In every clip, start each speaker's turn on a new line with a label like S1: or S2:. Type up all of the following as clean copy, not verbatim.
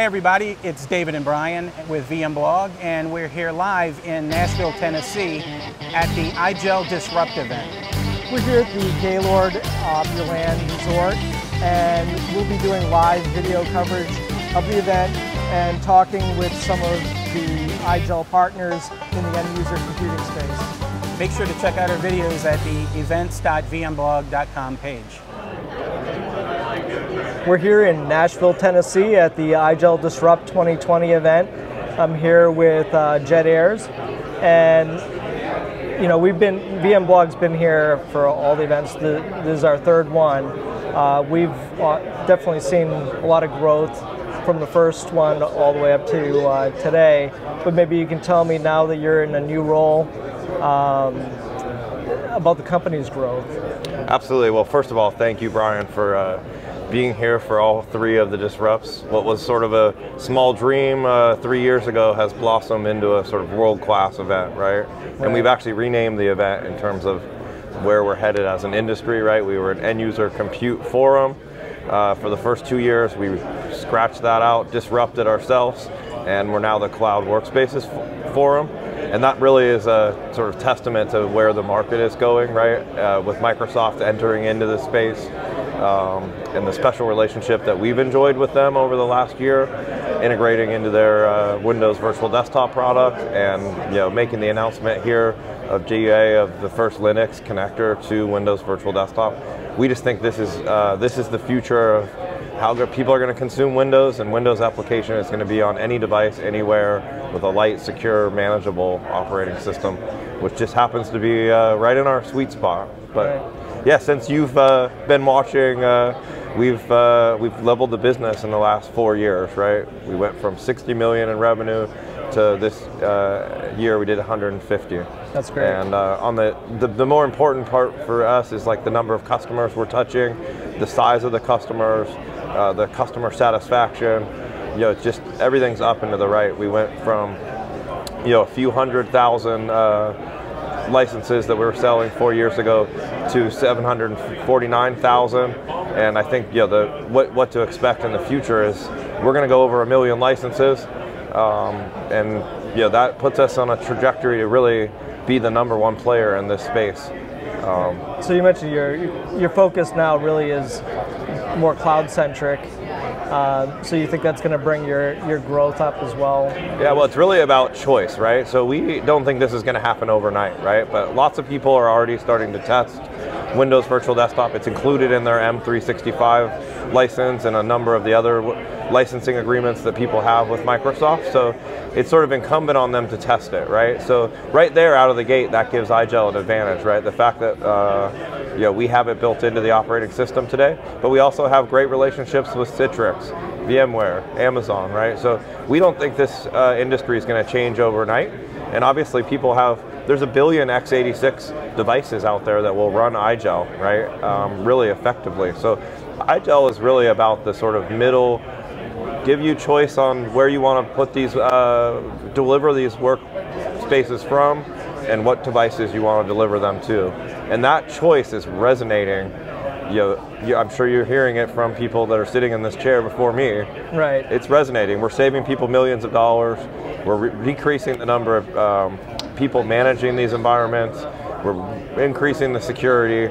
S1: Hey everybody, it's David and Brian with VMblog, and we're here live in Nashville, Tennessee at the IGEL Disrupt event.
S2: We're here at the Gaylord Opryland Resort, and we'll be doing live video coverage of the event and talking with some of the IGEL partners in the end user computing space.
S1: Make sure to check out our videos at the events.vmblog.com page.
S2: We're here in Nashville, Tennessee at the IGEL Disrupt 2020 event. I'm here with Jed Ayres, and VMblog's been here for all the events. This is our third one. We've definitely seen a lot of growth from the first one all the way up to today, but maybe you can tell me, now that you're in a new role, about the company's growth.
S3: Absolutely. Well, first of all, thank you, Brian, for being here for all three of the Disrupts. What was sort of a small dream 3 years ago has blossomed into a sort of world-class event, right? And we've actually renamed the event in terms of where we're headed as an industry, right? We were an end-user compute forum. For the first 2 years, we scratched that out, disrupted ourselves, and we're now the Cloud Workspaces Forum. And that really is a sort of testament to where the market is going, right? With Microsoft entering into the space, and the special relationship that we've enjoyed with them over the last year, integrating into their Windows Virtual Desktop product, and making the announcement here of GA of the first Linux connector to Windows Virtual Desktop. We just think this is the future of how people are going to consume Windows, and Windows application is going to be on any device, anywhere, with a light, secure, manageable operating system, which just happens to be right in our sweet spot. But yeah, since you've been watching, we've leveled the business in the last 4 years, right? We went from 60 million in revenue to this year we did 150.
S2: That's great. And
S3: on the more important part for us is like the number of customers we're touching, the size of the customers, the customer satisfaction. It's just everything's up and to the right. We went from a few 100,000 licenses that we were selling 4 years ago to 749,000, and I think what to expect in the future is we're going to go over 1 million licenses, and that puts us on a trajectory to really be the #1 player in this space.
S2: So you mentioned your focus now really is more cloud-centric. So you think that's going to bring your growth up as well?
S3: Yeah, well, it's really about choice, right? So we don't think this is going to happen overnight, right? But lots of people are already starting to test Windows Virtual Desktop. It's included in their M365 license and a number of the other licensing agreements that people have with Microsoft. So it's sort of incumbent on them to test it, right? So right there out of the gate, that gives IGEL an advantage, right? The fact that we have it built into the operating system today, but we also have great relationships with Citrix, VMware, Amazon, right? So we don't think this industry is going to change overnight. And obviously there's 1 billion x86 devices out there that will run IGEL, right? Really effectively. So IGEL is really about the sort of middle, give you choice on where you want to put these, deliver these workspaces from, and what devices you want to deliver them to. And that choice is resonating. I'm sure you're hearing it from people that are sitting in this chair before me.
S2: Right.
S3: It's resonating. We're saving people millions of dollars. We're decreasing the number of people managing these environments. We're increasing the security.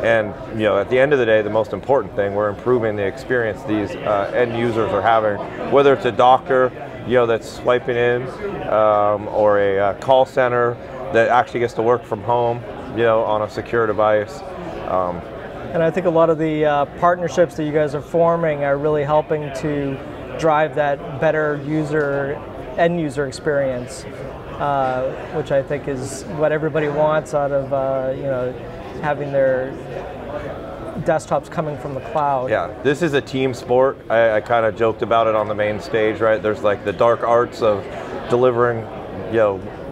S3: And at the end of the day, the most important thing, we're improving the experience these end users are having, whether it's a doctor that's swiping in, or a call center that actually gets to work from home on a secure device.
S2: And I think a lot of the partnerships that you guys are forming are really helping to drive that better end user experience, which I think is what everybody wants out of having their desktops coming from the cloud.
S3: Yeah, this is a team sport. I kind of joked about it on the main stage, right? There's like the dark arts of delivering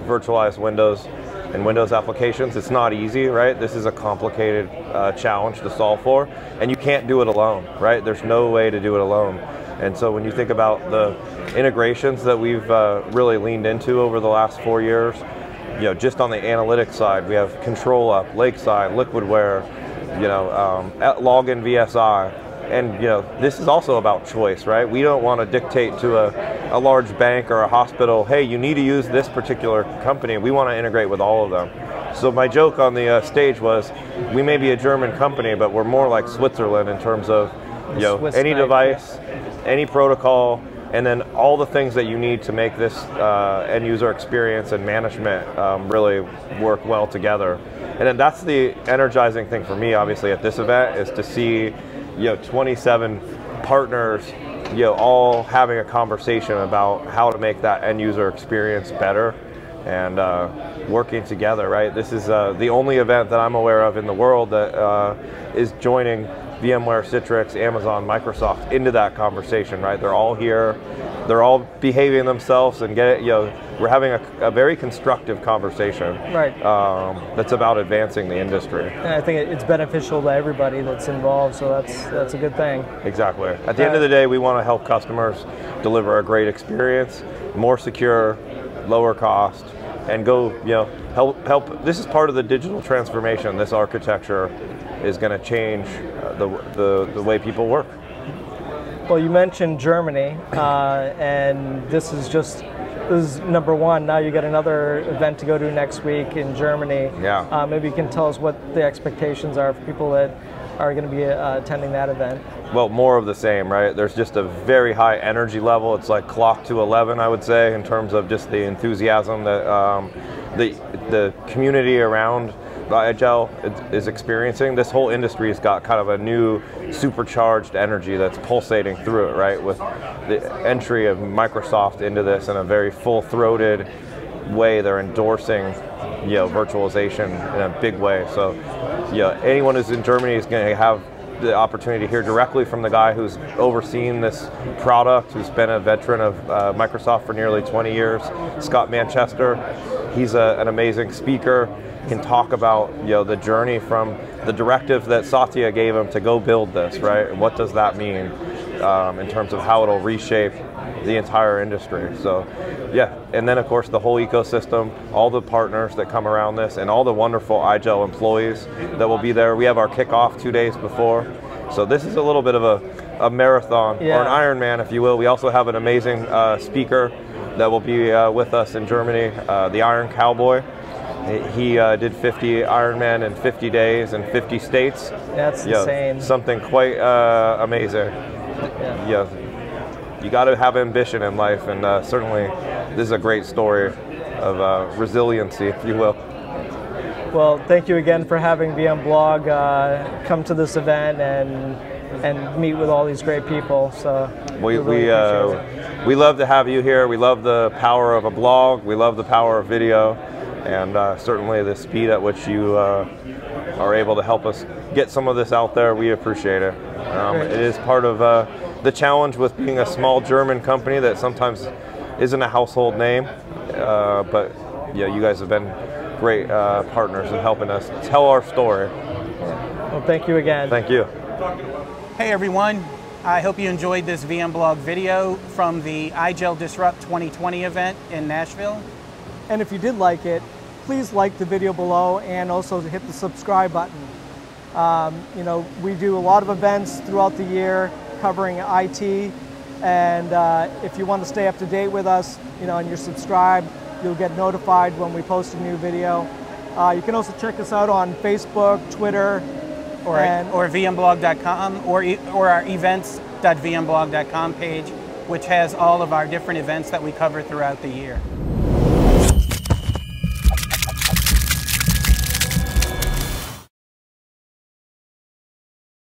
S3: virtualized Windows and Windows applications. It's not easy, right? This is a complicated challenge to solve for, and you can't do it alone, right? There's no way to do it alone. And so when you think about the integrations that we've really leaned into over the last 4 years, just on the analytics side, we have ControlUp, Lakeside, Liquidware, Login VSI, And this is also about choice, right? We don't want to dictate to a large bank or a hospital, hey, you need to use this particular company. We want to integrate with all of them. So my joke on the stage was, we may be a German company, but we're more like Switzerland in terms of any device, any protocol, and then all the things that you need to make this end user experience and management really work well together. And then that's the energizing thing for me, obviously, at this event, is to see 27 partners all having a conversation about how to make that end user experience better and working together, right? This is the only event that I'm aware of in the world that is joining VMware, Citrix, Amazon, Microsoft into that conversation, right? They're all here, they're all behaving themselves, and we're having a very constructive conversation,
S2: right?
S3: That's about advancing the industry.
S2: And I think it's beneficial to everybody that's involved, so that's a good thing. Exactly.
S3: At the end of the day, we want to help customers deliver a great experience, more secure, lower cost, and go help. This is part of the digital transformation. This architecture is going to change the way people work.
S2: Well, you mentioned Germany, and this is number one. Now you got another event to go to next week in Germany.
S3: Yeah.
S2: Maybe you can tell us what the expectations are for people that are going to be attending that event.
S3: Well, more of the same, right? There's just a very high energy level. It's like clock to 11, I would say, in terms of just the enthusiasm that the community around the IGEL is experiencing. This whole industry has got kind of a new supercharged energy that's pulsating through it, right? With the entry of Microsoft into this in a very full-throated way. They're endorsing virtualization in a big way. So anyone who's in Germany is going to have the opportunity to hear directly from the guy who's overseen this product, who's been a veteran of Microsoft for nearly 20 years, Scott Manchester. He's an amazing speaker. Can talk about the journey from the directive that Satya gave him to go build this, right? And what does that mean in terms of how it'll reshape the entire industry? So yeah, and then of course the whole ecosystem, all the partners that come around this, and all the wonderful IGEL employees that will be there. We have our kickoff 2 days before, so this is a little bit of a marathon, or an Ironman, if you will. We also have an amazing speaker that will be with us in Germany, the Iron Cowboy. He did 50 Ironman in 50 days in 50 states.
S2: That's insane.
S3: Something quite amazing. You got to have ambition in life, and certainly this is a great story of resiliency, if you will.
S2: Well, thank you again for having VMblog come to this event and meet with all these great people. So we
S3: we love to have you here. We love the power of a blog. We love the power of video. And certainly the speed at which you are able to help us get some of this out there, we appreciate it. It is part of the challenge with being a small German company that sometimes isn't a household name, but you guys have been great partners in helping us tell our story.
S2: Well, thank you again.
S3: Thank you.
S1: Hey everyone, I hope you enjoyed this VMblog video from the IGEL Disrupt 2020 event in Nashville.
S2: And if you did like it, please like the video below and also hit the subscribe button. We do a lot of events throughout the year covering IT, and if you want to stay up to date with us, and you're subscribed, you'll get notified when we post a new video. You can also check us out on Facebook, Twitter,
S1: or VMblog.com, or our events.vmblog.com page, which has all of our different events that we cover throughout the year.